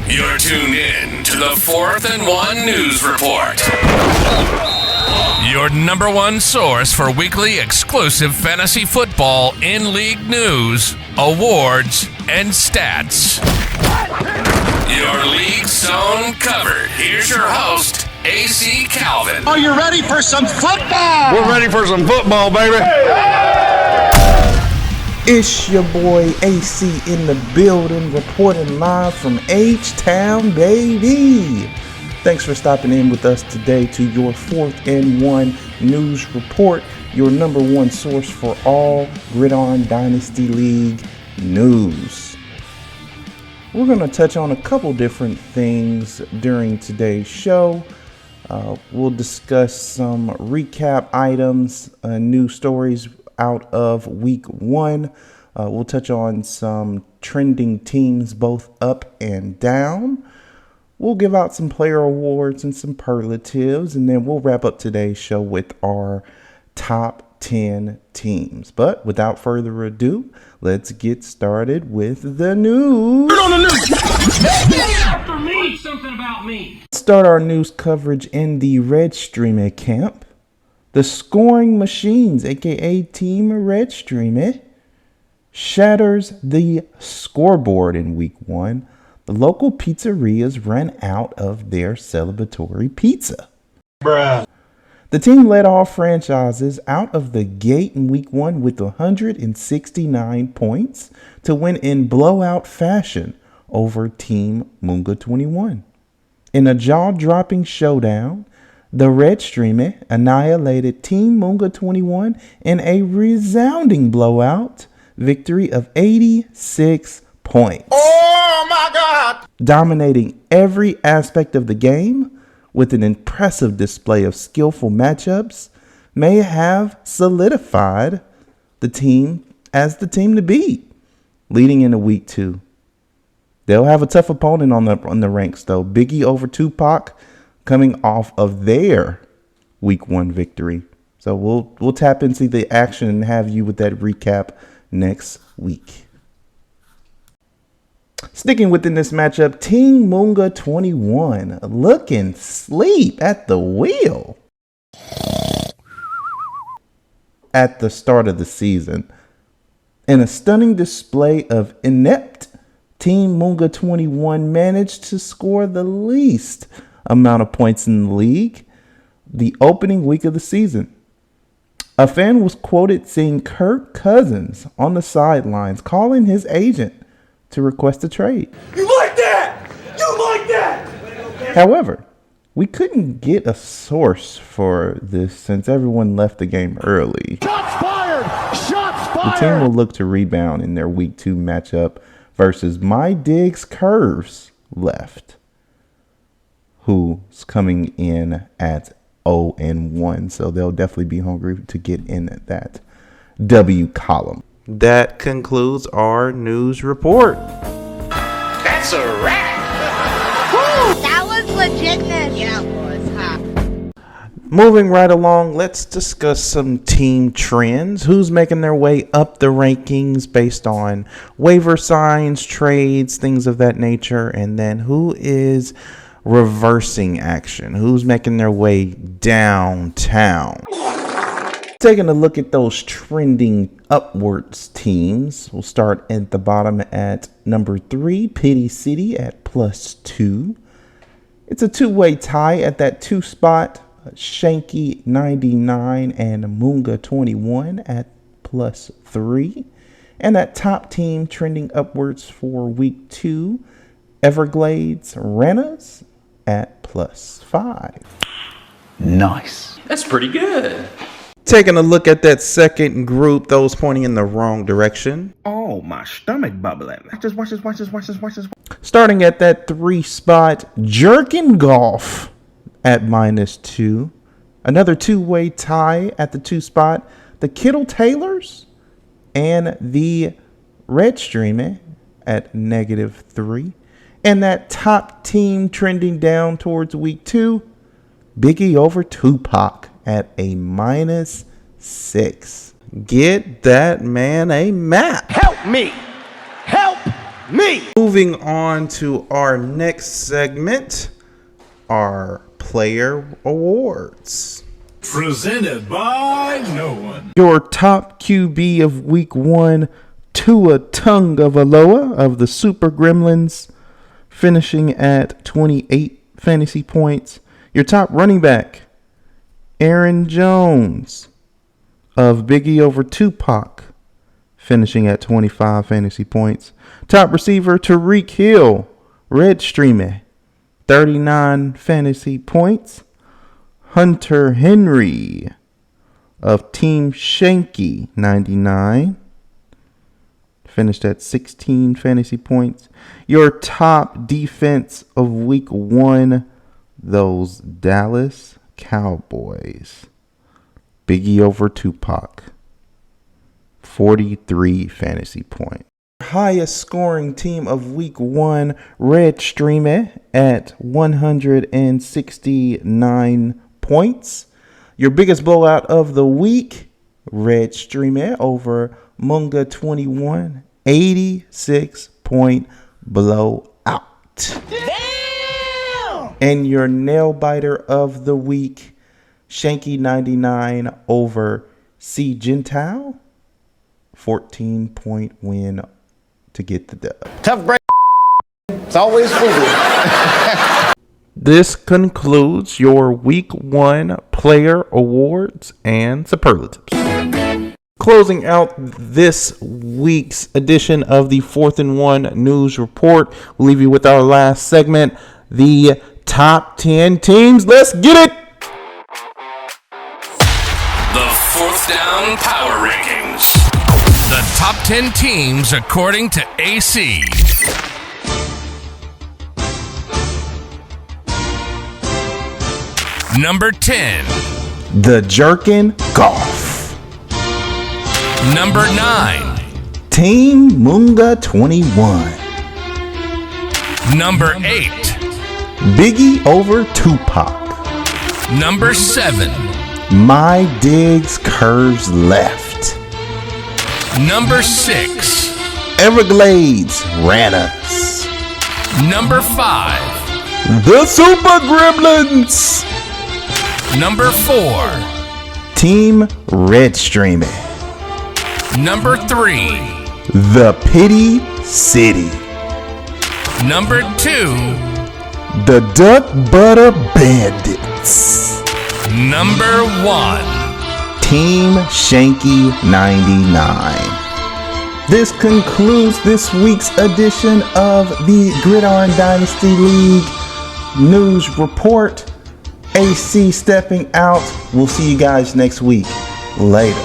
You're tuned in to the 4th and 1 News Report. Your number one source for weekly exclusive fantasy football in-league news, awards, and stats. Your league zone covered. Here's your host, AC Calvin. Are you ready for some football? We're ready for some football, baby. It's your boy AC in the building, reporting live from H-Town, baby. Thanks for stopping in with us today to your 4th and 1 News Report, your number one source for all Gridiron Dynasty League news. We're going to touch on a couple different things during today's show. We'll discuss some recap items, news stories out of week 1. We'll touch on some trending teams both up and down. We'll give out some player awards and some superlatives, and then we'll wrap up today's show with our top 10 teams. But without further ado, let's get started with the news. Turn on the news. After me, something about me. Start our news coverage in the Red Streamer camp. The scoring machines, aka Team Red Streamer, shatters the scoreboard in week 1. The local pizzerias ran out of their celebratory pizza. Bruh. The team led all franchises out of the gate in week 1 with 169 points to win in blowout fashion over Team Munga 21. In a jaw-dropping showdown, the Red Streamer annihilated Team Munga 21 in a resounding blowout victory of 86 points. Oh my God! Dominating every aspect of the game with an impressive display of skillful matchups, may have solidified the team as the team to beat leading into week 2. They'll have a tough opponent on the ranks though. Biggie over Tupac coming off of their week 1 victory. So we'll tap into the action and have you with that recap next week. Sticking within this matchup, Team Munga 21 looking sleep at the wheel at the start of the season. In a stunning display of inept, Team Munga 21 managed to score the least amount of points in the league the opening week of the season. A fan was quoted seeing Kirk Cousins on the sidelines calling his agent to request a trade. You like that? You like that? However, we couldn't get a source for this since everyone left the game early. Shots fired! Shots fired! The team will look to rebound in their week 2 matchup versus My Diggs Curves left, who's coming in at 0-1. So they'll definitely be hungry to get in that W column. That concludes our news report. That's a wrap. That was legitness. Yeah, it was, huh? Moving right along, let's discuss some team trends. Who's making their way up the rankings based on waiver signs, trades, things of that nature. And then who is reversing action? Who's making their way downtown? Taking a look at those trending upwards teams. We'll start at the bottom at number 3, Pity City at +2. It's a two-way tie at that 2 spot. Shanky 99 and Munga 21 at +3. And that top team trending upwards for week 2, Everglades Renas at +5. Nice. That's pretty good. Taking a look at that second group, those pointing in the wrong direction. Oh, my stomach bubbling. Watch this. Starting at that 3 spot, Jerkin Golf at -2. Another two-way tie at the 2 spot, the Kittle Taylors and the Red Streamer at -3. And that top team trending down towards week 2, Biggie over Tupac at a -6. Get that man a map. Help me! Help Me! Moving on to our next segment, our player awards. Presented by no one. Your top QB of week 1, Tua Tagovailoa of the Super Gremlins, finishing at 28 fantasy points. Your top running back, Aaron Jones of Biggie over Tupac, finishing at 25 fantasy points. Top receiver, Tyreek Hill, Red Streamer, 39 fantasy points. Hunter Henry of Team Shanky, 99, finished at 16 fantasy points. Your top defense of week 1, those Dallas Cowboys, Biggie over Tupac, 43 fantasy points. Highest scoring team of week 1, Red Streamer at 169 points. Your biggest blowout of the week, Red Streamer over Munga 21, 86 point blowout. Damn! And your nail biter of the week, Shanky 99 over C Gentile, 14 point win to get the dub. Tough break. It's always food. This concludes your week 1 player awards and superlatives. Closing out this week's edition of the 4th and 1 news report, we'll leave you with our last segment, the top 10 teams. Let's get it! The 4th down power rankings. The top 10 teams according to AC. Number 10. The Jerkin Golf. Number 9. Team Munga 21. Number 8. Biggie over Tupac. Number 7. My Diggs Curves Left. Number 6. Everglades ran us. Number 5. The Super Gremlins. Number 4. Team Red Streamer. Number 3. The Pity City. Number 2. The Duck Butter Bandits. Number 1. Team Shanky 99. This concludes this week's edition of the Gridiron Dynasty League news report. AC stepping out. We'll see you guys next week. Later.